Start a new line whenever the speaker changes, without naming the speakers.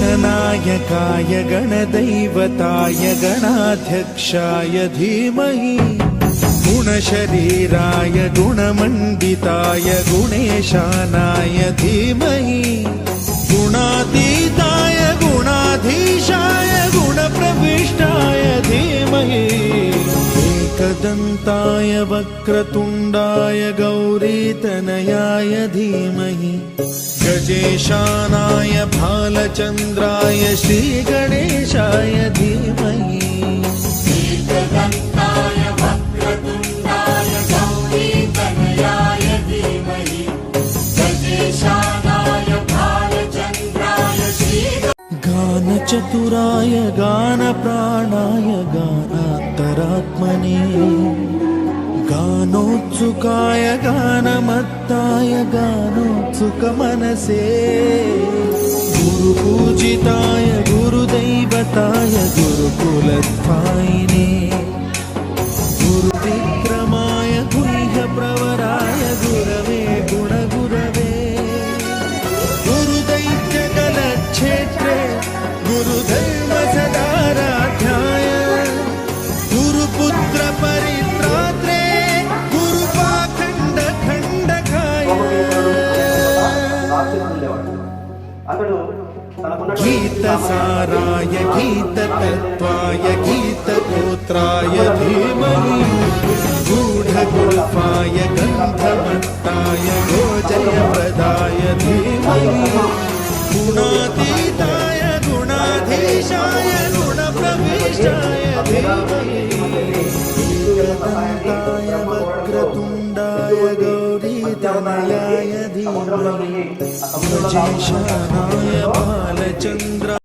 गणनायकाय गणदैवताय गणाध्यक्षाय धीमहि गुणशरीराय गुणमण्डिताय गुणेशानाय धीमहि गुणातीताय गुणाधीशाय गुणप्रविष्टाय धीमहि एकदन्ताय वक्रतुण्डाय गौरीतनयाय धीमहि गजेशानाय भालचन्द्राय श्रीगणेशाय धीमहि
एकदन्ताय वक्रतुण्डाय गौरीतनयाय धीमहि गजेशानाय भालचन्द्राय
गानचतुराय गानप्राणाय गानान्तरात्मने गानोत्सुकाय गानमत्ताय गानोत्सुकमनसे गुरुपूजिताय गुरुदैवताय गुरुकुलस्थायिने गुरुविक्रमाय गुह्यप्रवराय गुरवे गुणगुरवे गुरुदैत्यकलक्षेत्रे गुरुधर्मसदाराध्याय गुरुपुत्र परित्रात्रे गुरुपाखण्डखण्डकाय गीतसाराय गीततत्त्वाय गीतगोत्राय धीमहि गूढगुल्फाय गन्धमत्ताय गोजयप्रदाय धीमहि गुणातीताय गुणाधीशाय गुणप्रविष्टाय धीमहि एकदन्ताय वक्रतुण्डाय गौरीतनयाय धीमहि गजेशानाय बालचन्द्र